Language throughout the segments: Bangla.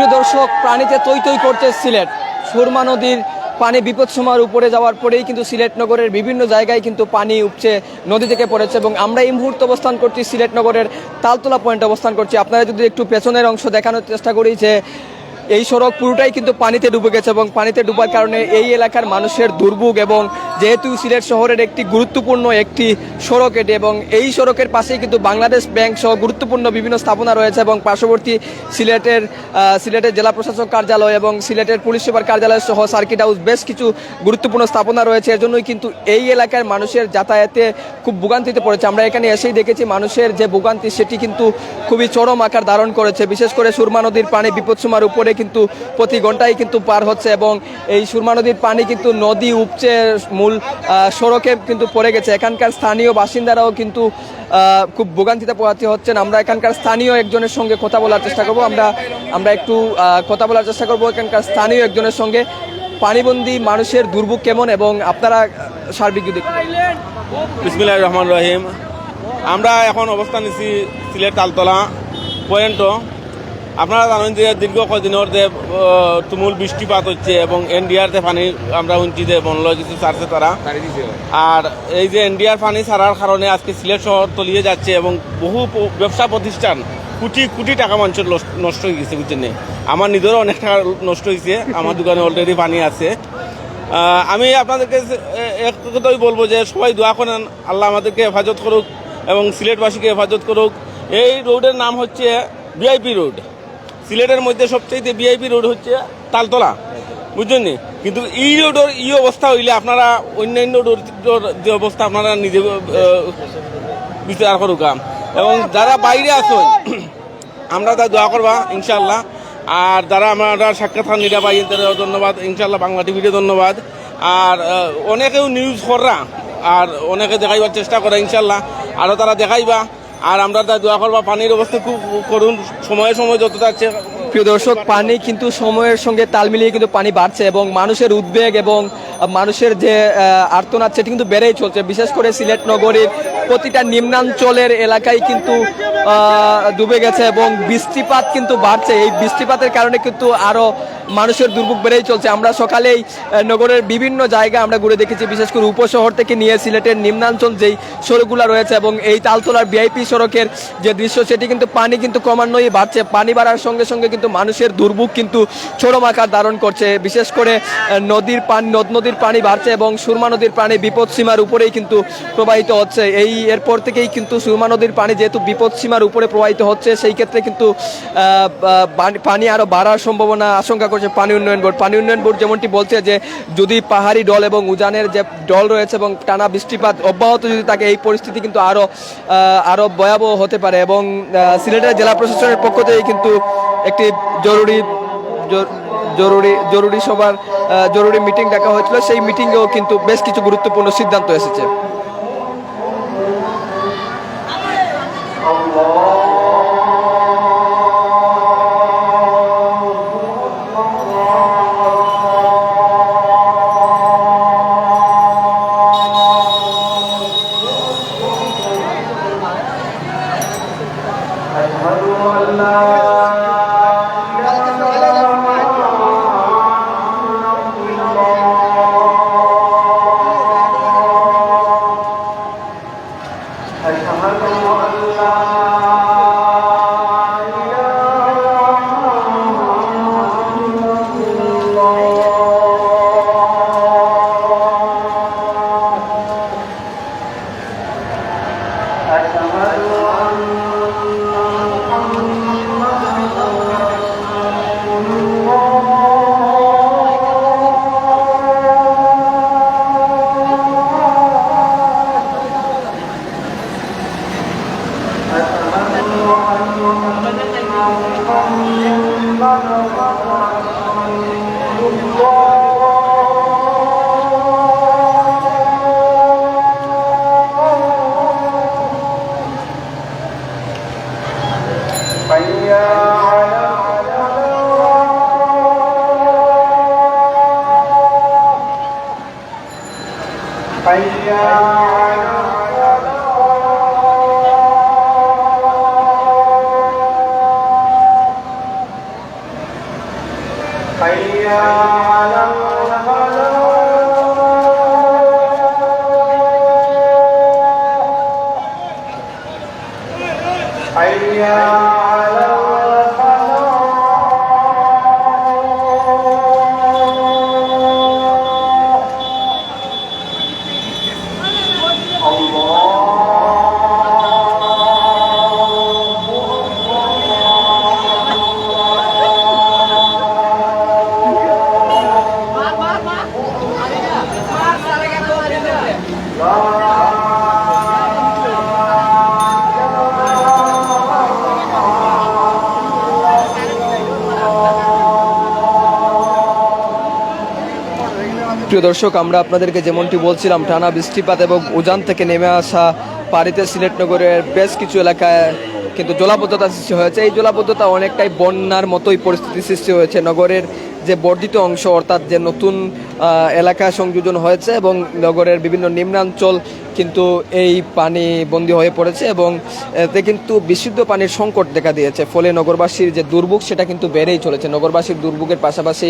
প্রিয় দর্শক, পানিতে তৈ তৈ করছে সিলেট। সুরমা নদীর পানি বিপদসীমার উপরে যাওয়ার পরেই কিন্তু সিলেট নগরের বিভিন্ন জায়গায় কিন্তু পানি উপচে নদী থেকে পড়েছে এবং আমরা এই মুহূর্তে অবস্থান করছি সিলেট নগরের তালতলা পয়েন্টে অবস্থান করছি। আপনারা যদি একটু পেছনের অংশ দেখানোর চেষ্টা করি যে এই সড়ক পুরোটাই কিন্তু পানিতে ডুবে গেছে এবং পানিতে ডুবার কারণে এই এলাকার মানুষের দুর্ভোগ, এবং যেহেতু সিলেট শহরের একটি গুরুত্বপূর্ণ একটি সড়ক এটি এবং এই সড়কের পাশেই কিন্তু বাংলাদেশ ব্যাংক সহ গুরুত্বপূর্ণ বিভিন্ন স্থাপনা রয়েছে এবং পার্শ্ববর্তী সিলেটের জেলা প্রশাসক কার্যালয় এবং সিলেটের পুলিশ সুপার কার্যালয় সহ সার্কিট হাউস বেশ কিছু গুরুত্বপূর্ণ স্থাপনা রয়েছে। এর জন্যই কিন্তু এই এলাকার মানুষের যাতায়াতে খুব ভোগান্তিতে পড়েছে। আমরা এখানে এসেই দেখেছি মানুষের যে ভোগান্তি সেটি কিন্তু খুবই চরম আকার ধারণ করেছে। বিশেষ করে সুরমা নদীর পানি বিপদসীমার উপরে কিন্তু প্রতি ঘন্টায় কিন্তু পার হচ্ছে এবং এই সুরমা নদীর পানি কিন্তু নদী উপচে মূল সড়কে কিন্তু পড়ে গেছে। এখানকার স্থানীয় বাসিন্দারাও কিন্তু খুব ভোগান্তিতে পোহাতে হচ্ছেন। আমরা এখানকার স্থানীয় একজনের সঙ্গে কথা বলার চেষ্টা করব। আমরা একটু কথা বলার চেষ্টা করব এখানকার স্থানীয় একজনের সঙ্গে। পানিবন্দী মানুষের দুর্ভোগ কেমন এবং আপনারা সার্বিক দিক। বিসমিল্লাহির রহমানির রহিম। আমরা এখন অবস্থান নিচ্ছি সিলেট তালতলা পয়েন্ট। আপনারা জানেন যে দীর্ঘ কদিনের যে তুমুল বৃষ্টিপাত হচ্ছে এবং এনডিআরতে পানি আমরা উঞ্চি যে বনল কিছু ছাড়ছে তারা, আর এই যে এনডিআর পানি ছাড়ার কারণে আজকে সিলেট শহর তলিয়ে যাচ্ছে এবং বহু ব্যবসা প্রতিষ্ঠান কোটি কোটি টাকা মানুষের নষ্ট হয়ে গেছে, বুঝছেন। আমার নিজেরও অনেক টাকা নষ্ট হয়েছে, আমার দোকানে অলরেডি পানি আছে। আমি আপনাদেরকে এক কথাই বলবো যে সবাই দোয়া করেন, আল্লাহ আমাদেরকে হেফাজত করুক এবং সিলেটবাসীকে হেফাজত করুক। এই রোডের নাম হচ্ছে ভিআইপি রোড। সিলেটের মধ্যে সবচেয়ে ভিআইপি রোড হচ্ছে তালতলা, বুঝলেন। কিন্তু এই রোডের এই অবস্থা হইলে আপনারা অন্যান্য রোডের যে অবস্থা আপনারা নিজে বিচার করুক। এবং যারা বাইরে আসুন আমরা তা দোয়া করবা ইনশাল্লাহ। আর যারা আমরা সাক্ষাৎকার নিরা পাই তাদের ধন্যবাদ, ইনশাল্লাহ বাংলা টিভিতে ধন্যবাদ। আর অনেকেও নিউজ কররা আর অনেকে দেখাইবার চেষ্টা করে, ইনশাল্লাহ আরও তারা দেখাইবা। আর আমরা তা দোয়া করবা পানির অবস্থা খুব করুন, সময়ে সময় যত যাচ্ছে। প্রিয় দর্শক, পানি কিন্তু সময়ের সঙ্গে তাল মিলিয়ে কিন্তু পানি বাড়ছে এবং মানুষের উদ্বেগ এবং মানুষের যে আর্তনাদ সেটি কিন্তু বেড়েই চলছে। বিশেষ করে সিলেট নগরীর প্রতিটা নিম্নাঞ্চলের এলাকায় কিন্তু ডুবে গেছে এবং বৃষ্টিপাত কিন্তু বাড়ছে। এই বৃষ্টিপাতের কারণে কিন্তু আরও মানুষের দুর্ভোগ বেড়েই চলছে। আমরা সকালেই নগরের বিভিন্ন জায়গা আমরা ঘুরে দেখেছি, বিশেষ করে উপশহর থেকে নিয়ে সিলেটের নিম্নাঞ্চল যেই সড়কগুলো রয়েছে এবং এই তালতলার ভিআইপি সড়কের যে দৃশ্য সেটি কিন্তু পানি কিন্তু ক্রমান্বয়ে বাড়ছে। পানি বাড়ার সঙ্গে সঙ্গে কিন্তু মানুষের দুর্ভোগ কিন্তু চরম আকার ধারণ করছে। বিশেষ করে নদ নদীর পানি বাড়ছে এবং সুরমা নদীর পানি বিপদসীমার উপরেই কিন্তু প্রবাহিত হচ্ছে। এরপর থেকেই কিন্তু সুরমা নদীর পানি যেহেতু বিপদসীমার উপরে প্রবাহিত হচ্ছে, সেই ক্ষেত্রে কিন্তু পানি আরও বাড়ার সম্ভাবনা আশঙ্কা করছে পানি উন্নয়ন বোর্ড। পানি উন্নয়ন বোর্ড যেমনটি বলছে যে যদি পাহাড়ি ডল এবং উজানের যে ডল রয়েছে এবং টানা বৃষ্টিপাত অব্যাহত যদি থাকে, এই পরিস্থিতি কিন্তু আরও ভয়াবহ হতে পারে। এবং সিলেটের জেলা প্রশাসনের পক্ষ থেকে কিন্তু একটি জরুরি মিটিং ডাকা হয়েছিল। সেই মিটিংয়েও কিন্তু বেশ কিছু গুরুত্বপূর্ণ সিদ্ধান্ত এসেছে। প্রিয় দর্শক, আমরা আপনাদেরকে যেমনটি বলছিলাম, টানা বৃষ্টিপাত এবং উজান থেকে নেমে আসা পানিতে সিলেট নগরের বেশ কিছু এলাকায় কিন্তু জলাবদ্ধতা সৃষ্টি হয়েছে। এই জলাবদ্ধতা অনেকটাই বন্যার মতোই পরিস্থিতি সৃষ্টি হয়েছে। নগরের যে বর্ধিত অংশ, অর্থাৎ যে নতুন এলাকা সংযোজন হয়েছে এবং নগরের বিভিন্ন নিম্নাঞ্চল কিন্তু এই পানি বন্দী হয়ে পড়েছে এবং এতে কিন্তু বিশুদ্ধ পানির সংকট দেখা দিয়েছে। ফলে নগরবাসীর যে দুর্ভোগ সেটা কিন্তু বেড়েই চলেছে। নগরবাসীর দুর্ভোগের পাশাপাশি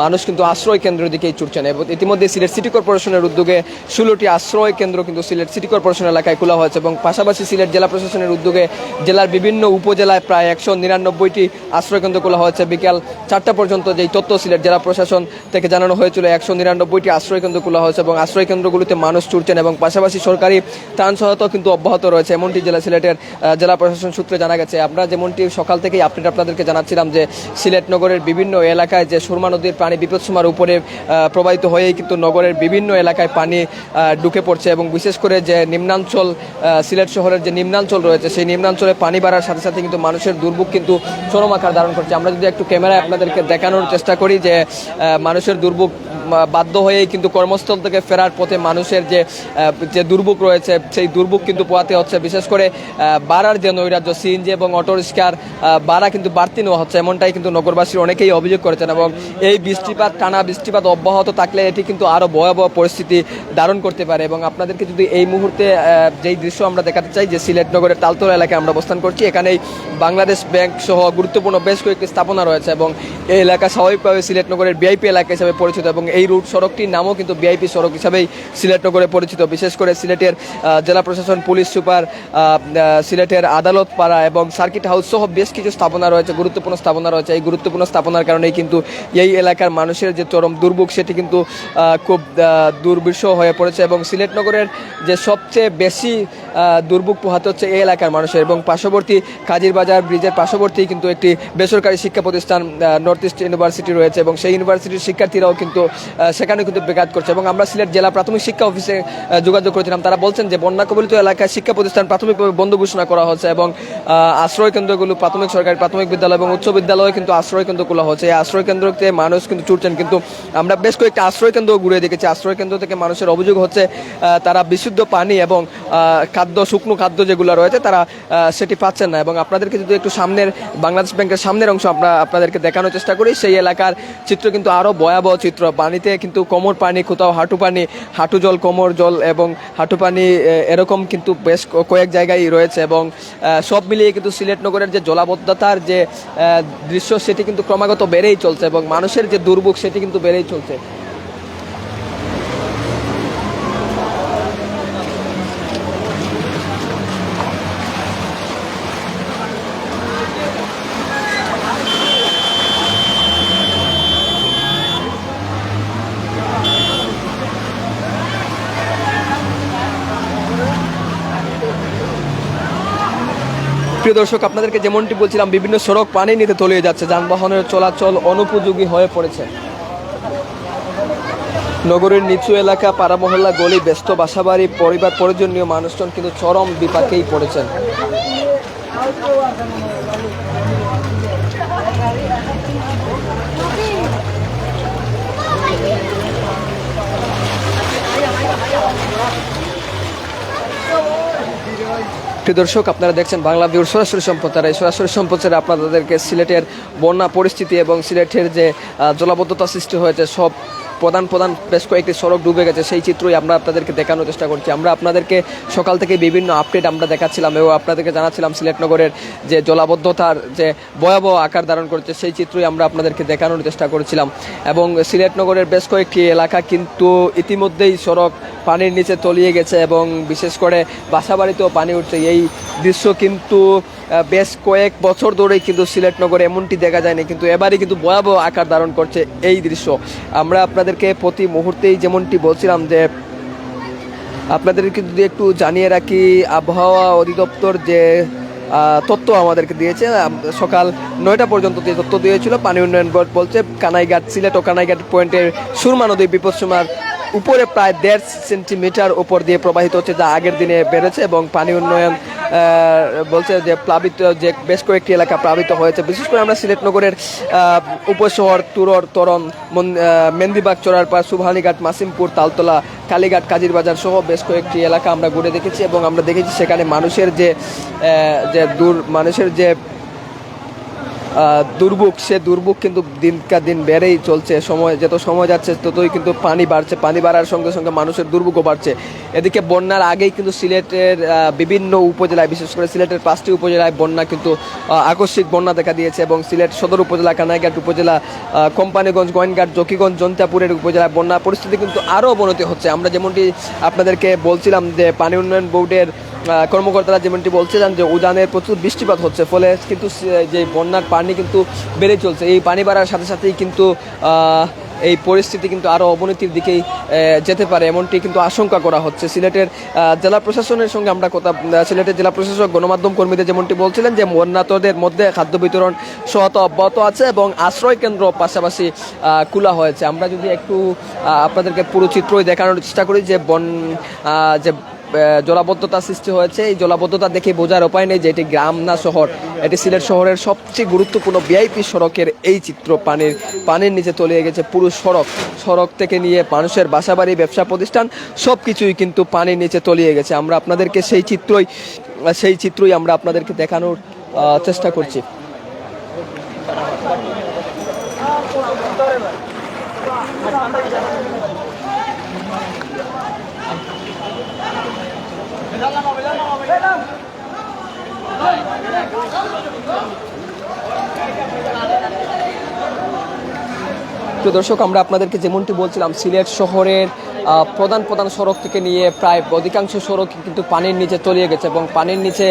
মানুষ কিন্তু আশ্রয় কেন্দ্রের দিকেই ছুটছেন এবং ইতিমধ্যে সিলেট সিটি কর্পোরেশনের উদ্যোগে 16টি আশ্রয় কেন্দ্র কিন্তু সিলেট সিটি কর্পোরেশন এলাকায় খোলা হয়েছে এবং পাশাপাশি সিলেট জেলা প্রশাসনের উদ্যোগে জেলার বিভিন্ন উপজেলায় প্রায় 199টি আশ্রয় কেন্দ্র খোলা হয়েছে। বিকাল 4টা পর্যন্ত যেই তথ্য সিলেট জেলা প্রশাসন থেকে জানানো হয়েছিল, 199টি আশ্রয় কেন্দ্র খোলা হয়েছে এবং আশ্রয় কেন্দ্রগুলিতে মানুষ ছুটছেন এবং পাশাপাশি সরকারি ত্রাণ সহায়তা কিন্তু অব্যাহত রয়েছে, এমনটি সিলেটের জেলা প্রশাসন সূত্রে জানা গেছে। আমরা যেমনটি সকাল থেকেই আপডেট আপনাদেরকে জানাচ্ছিলাম যে সিলেট নগরের বিভিন্ন এলাকায় যে সুরমা নদীর পানি বিপদসীমার উপরে প্রবাহিত হয়েই কিন্তু নগরের বিভিন্ন এলাকায় পানি ঢুকে পড়ছে এবং বিশেষ করে যে নিম্নাঞ্চল, সিলেট শহরের যে নিম্নাঞ্চল রয়েছে সেই নিম্নাঞ্চলে পানি বাড়ার সাথে সাথে কিন্তু মানুষের দুর্ভোগ কিন্তু চরম আকার ধারণ করছে। আমরা যদি একটু ক্যামেরায় আপনাদেরকে দেখানোর চেষ্টা করি যে মানুষের দুর্ভোগ বাধ্য হয়েই কিন্তু কর্মস্থল থেকে ফেরার পথে মানুষের যে দুর্ভোগ রয়েছে সেই দুর্ভোগ কিন্তু পোহাতে হচ্ছে। বিশেষ করে ভাড়ার যে নৈরাজ্য, সিএনজি এবং অটোরিক্সার ভাড়া কিন্তু বাড়তি নেওয়া হচ্ছে, এমনটাই কিন্তু নগরবাসীর অনেকেই অভিযোগ করেছেন এবং এই বৃষ্টিপাত, টানা বৃষ্টিপাত অব্যাহত থাকলে এটি কিন্তু আরও ভয়াবহ পরিস্থিতি ধারণ করতে পারে। এবং আপনাদেরকে যদি এই মুহূর্তে যেই দৃশ্য আমরা দেখাতে চাই, যে সিলেট নগরের তালতলা এলাকায় আমরা অবস্থান করছি, এখানেই বাংলাদেশ ব্যাংক সহ গুরুত্বপূর্ণ বেশ কয়েকটি স্থাপনা রয়েছে এবং এই এলাকা স্বাভাবিকভাবে সিলেট নগরের ভিআইপি এলাকা হিসেবে পরিচিত এবং এই রুট সড়কটির নামও কিন্তু ভিআইপি সড়ক হিসাবেই সিলেট নগরে পরিচিত। বিশেষ করে সিলেটের জেলা প্রশাসন, পুলিশ সুপার, সিলেটের আদালত পাড়া এবং সার্কিট হাউস সহ বেশ কিছু স্থাপনা রয়েছে, গুরুত্বপূর্ণ স্থাপনা রয়েছে। এই গুরুত্বপূর্ণ স্থাপনার কারণেই কিন্তু এই এলাকার মানুষের যে চরম দুর্ভোগ সেটি কিন্তু খুব দুর্বিষহ হয়ে পড়েছে এবং সিলেট নগরের যে সবচেয়ে বেশি দুর্ভোগ পোহাতে হচ্ছে এই এলাকার মানুষের এবং পার্শ্ববর্তী কাজীরবাজার ব্রিজের পার্শ্ববর্তী কিন্তু একটি বেসরকারি শিক্ষা প্রতিষ্ঠান নর্থ ইস্ট ইউনিভার্সিটি রয়েছে এবং সেই ইউনিভার্সিটির শিক্ষার্থীরাও কিন্তু সেখানে কিন্তু ব্যাঘাত করছে এবং আমরা সিলেট জেলা প্রাথমিক শিক্ষা অফিসে যোগাযোগ করেছিলাম। তারা বলছেন যে বন্যা কবলিত এলাকায় শিক্ষা প্রতিষ্ঠান প্রাথমিকভাবে বন্ধ ঘোষণা করা হচ্ছে এবং আশ্রয় কেন্দ্রগুলো সরকারি প্রাথমিক বিদ্যালয় এবং উচ্চ বিদ্যালয়ে কিন্তু আশ্রয় কেন্দ্র খোলা হচ্ছে। এই আশ্রয় কেন্দ্রতে মানুষ কিন্তু ছুটছেন, কিন্তু আমরা বেশ কয়েকটা আশ্রয় কেন্দ্র ঘুরে দেখেছি। আশ্রয় কেন্দ্র থেকে মানুষের অভিযোগ হচ্ছে তারা বিশুদ্ধ পানি এবং খাদ্য, শুকনো খাদ্য যেগুলো রয়েছে তারা সেটি পাচ্ছেন না। এবং আপনাদেরকে যদি একটু সামনের বাংলাদেশ ব্যাংকের সামনের অংশ আমরা আপনাদেরকে দেখানোর চেষ্টা করি, সেই এলাকার চিত্র কিন্তু আরও ভয়াবহ চিত্র। পানিতে কিন্তু কোমর পানি, কোথাও হাঁটু পানি, হাঁটু জল, কোমর জল এবং হাঁটু পানি এরকম কিন্তু বেশ কয়েক জায়গায় রয়েছে এবং সব মিলিয়ে কিন্তু সিলেট নগরের যে জলাবদ্ধতার যে দৃশ্য সেটি কিন্তু ক্রমাগত বেড়েই চলছে এবং মানুষের যে দুর্ভোগ সেটি কিন্তু বেড়েই চলছে। প্রিয় দর্শক, আপনাদেরকে যেমনটি বলছিলাম, বিভিন্ন সড়ক পানি নিতে তলিয়ে যাচ্ছে, যানবাহনের চলাচল অনুপযোগী হয়ে পড়েছে। নগরের নিচু এলাকা, পাড়া মহল্লা, গলি, ব্যস্ত বাসাবাড়ি, পরিবার পরিজন নিয়ে মানুষজন কিন্তু চরম বিপাকেই পড়েছেন। দর্শক, আপনারা দেখছেন বাংলা ভিউর সরাসরি সম্প্রচার। এই সরাসরি সম্প্রচারে আপনাদেরকে সিলেটের বন্যা পরিস্থিতি এবং সিলেটের যে জলাবদ্ধতা সৃষ্টি হয়েছে সব প্রধান প্রধান বেশ কয়েকটি সড়ক ডুবে গেছে, সেই চিত্রই আমরা আপনাদেরকে দেখানোর চেষ্টা করছি। আমরা আপনাদেরকে সকাল থেকে বিভিন্ন আপডেট আমরা দেখাচ্ছিলাম এবং আপনাদেরকে জানাচ্ছিলাম সিলেট নগরের যে জলাবদ্ধতার যে ভয়াবহ আকার ধারণ করছে, সেই চিত্রই আমরা আপনাদেরকে দেখানোর চেষ্টা করেছিলাম। এবং সিলেট নগরের বেশ কয়েকটি এলাকা কিন্তু ইতিমধ্যেই সড়ক পানির নিচে তলিয়ে গেছে এবং বিশেষ করে বাসাবাড়িতেও পানি উঠছে। এই দৃশ্য কিন্তু বেশ কয়েক বছর ধরেই কিন্তু সিলেট নগরে এমনটি দেখা যায়নি, কিন্তু এবারই কিন্তু ভয়াবহ আকার ধারণ করছে এই দৃশ্য। আমরা আপনাদেরকে প্রতি মুহূর্তেই যেমনটি বলছিলাম যে আপনাদেরকে যদি একটু জানিয়ে রাখি, আবহাওয়া অধিদপ্তর যে তথ্য আমাদেরকে দিয়েছে সকাল 9টা পর্যন্ত যে তথ্য দিয়েছিল, পানি উন্নয়ন বোর্ড বলছে কানাইঘাট সিলেট ও কানাইঘাট পয়েন্টের সুরমা নদী বিপদসীমার উপরে প্রায় 1.5 সেন্টিমিটার উপর দিয়ে প্রবাহিত হচ্ছে, যা আগের দিনে বেড়েছে। এবং পানি উন্নয়ন বলছে যে প্লাবিত যে বেশ কয়েকটি এলাকা প্লাবিত হয়েছে। বিশেষ করে আমরা সিলেট নগরের উপশহর তুরর, তরন, মেন্দিবাগ, চড়ারপাড়, সুবহানীঘাট, মাসিমপুর, তালতলা, কালীঘাট, কাজিরবাজার সহ বেশ কয়েকটি এলাকা আমরা ঘুরে দেখেছি এবং আমরা দেখেছি সেখানে মানুষের যে দুর্ভোগ, সে দুর্ভোগ কিন্তু দিন বেড়েই চলছে। যত সময় যাচ্ছে ততই কিন্তু পানি বাড়ছে, পানি বাড়ার সঙ্গে সঙ্গে মানুষের দুর্ভোগও বাড়ছে। এদিকে বন্যার আগেই কিন্তু সিলেটের বিভিন্ন উপজেলায়, বিশেষ করে সিলেটের 5টি উপজেলায় বন্যা কিন্তু আকস্মিক বন্যা দেখা দিয়েছে এবং সিলেট সদর উপজেলা, কানাইঘাট উপজেলা, কোম্পানিগঞ্জ, গোয়েনঘাট, জকিগঞ্জ, জন্তাপুরের উপজেলায় বন্যা পরিস্থিতি কিন্তু আরও অবনতি হচ্ছে। আমরা যেমনটি আপনাদেরকে বলছিলাম যে পানি উন্নয়ন বোর্ডের কর্মকর্তারা যেমনটি বলছিলেন যে উজানের প্রচুর বৃষ্টিপাত হচ্ছে, ফলে কিন্তু যে বন্যার পানি কিন্তু বেড়ে চলছে। এই পানি বাড়ার সাথে সাথেই কিন্তু এই পরিস্থিতি কিন্তু আরও অবনতির দিকেই যেতে পারে, এমনটি কিন্তু আশঙ্কা করা হচ্ছে। সিলেটের জেলা প্রশাসনের সঙ্গে আমরা সিলেটের জেলা প্রশাসক গণমাধ্যম কর্মীদের যেমনটি বলছিলেন যে বন্যাতদের মধ্যে খাদ্য বিতরণ সহায়তা অব্যাহত আছে এবং আশ্রয় কেন্দ্র পাশাপাশি খোলা হয়েছে। আমরা যদি একটু আপনাদেরকে পুরো চিত্রই দেখানোর চেষ্টা করি যে জলাবদ্ধতা সৃষ্টি হয়েছে, এই জলাবদ্ধতা দেখে বোঝার উপায় নেই যে এটি গ্রাম না শহর। এটি সিলেট শহরের সবচেয়ে গুরুত্বপূর্ণ ভিআইপি সড়কের এই চিত্র। পানির নিচে তলিয়ে গেছে পুরো সড়ক থেকে নিয়ে মানুষের বাসাবাড়ি, ব্যবসা প্রতিষ্ঠান সব কিছুই কিন্তু পানির নিচে তলিয়ে গেছে। আমরা আপনাদেরকে সেই চিত্রই আমরা আপনাদেরকে দেখানোর চেষ্টা করছি। প্রিয় দর্শক, আমরা আপনাদেরকে যেমনটি বলছিলাম সিলেট শহরের প্রধান সড়ক থেকে নিয়ে প্রায় অধিকাংশ সড়ক কিন্তু পানির নিচে তলিয়ে গেছে এবং পানির নিচে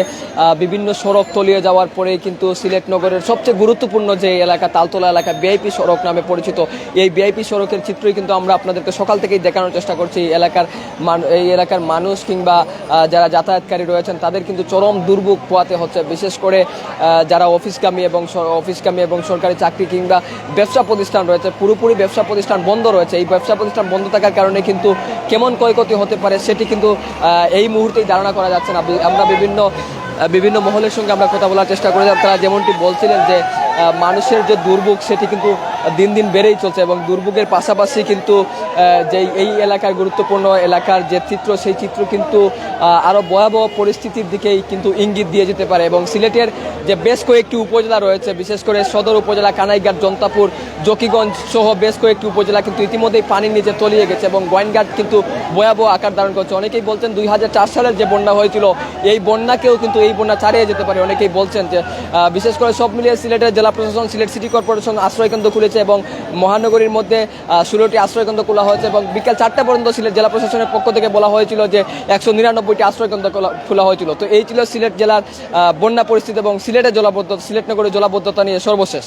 বিভিন্ন সড়ক তলিয়ে যাওয়ার পরে কিন্তু সিলেট নগরের সবচেয়ে গুরুত্বপূর্ণ যে এলাকা তালতলা এলাকা ভিআইপি সড়ক নামে পরিচিত, এই ভিআইপি সড়কের চিত্রই কিন্তু আমরা আপনাদেরকে সকাল থেকেই দেখানোর চেষ্টা করছি। এই এলাকার মানুষ কিংবা যারা যাতায়াতকারী রয়েছেন তাদের কিন্তু চরম দুর্ভোগ পোহাতে হচ্ছে। বিশেষ করে যারা অফিসগামী এবং সরকারি চাকরি কিংবা ব্যবসা প্রতিষ্ঠান রয়েছে, পুরোপুরি ব্যবসা প্রতিষ্ঠান বন্ধ রয়েছে। এই ব্যবসা প্রতিষ্ঠান বন্ধ থাকার কারণে কিন্তু কেমন ক্ষয়ক্ষতি হতে পারে সেটি কিন্তু এই মুহূর্তেই ধারণা করা যাচ্ছে না। আমরা বিভিন্ন মহলের সঙ্গে আমরা কথা বলার চেষ্টা করেছিলাম, তারা যেমনটি বলছিলেন যে মানুষের যে দুর্ভোগ সেটি কিন্তু দিন বেড়েই চলছে এবং দুর্ভোগের পাশাপাশি কিন্তু যে এই এলাকার গুরুত্বপূর্ণ এলাকার যে চিত্র, সেই চিত্র কিন্তু আরও ভয়াবহ পরিস্থিতির দিকেই কিন্তু ইঙ্গিত দিয়ে যেতে পারে। এবং সিলেটের যে বেশ কয়েকটি উপজেলা রয়েছে, বিশেষ করে সদর উপজেলা, কানাইঘাট, জন্তাপুর, জকিগঞ্জ সহ বেশ কয়েকটি উপজেলা কিন্তু ইতিমধ্যেই পানির নিচে তলিয়ে গেছে এবং গোয়েনঘাট কিন্তু ভয়াবহ আকার ধারণ করছে। অনেকেই বলছেন 2004 সালের যে বন্যা হয়েছিল এই বন্যাকেও কিন্তু এই বন্যা ছাড়িয়ে যেতে পারে। অনেকেই বলছেন যে বিশেষ করে সব মিলিয়ে সিলেটের জেলা প্রশাসন, সিলেট সিটি কর্পোরেশন আশ্রয়কেন্দ্র খুলেছে এবং মহানগরীর মধ্যে 16টি আশ্রয়কেন্দ্র খোলা হয়েছে এবং বিকেল 4টা পর্যন্ত সিলেট জেলা প্রশাসনের পক্ষ থেকে বলা হয়েছিল যে 199টি আশ্রয়কেন্দ্র খোলা হয়েছিল। তো এই ছিল সিলেট জেলার বন্যা পরিস্থিতি এবং সিলেট নগরের জলাবদ্ধতা নিয়ে সর্বশেষ।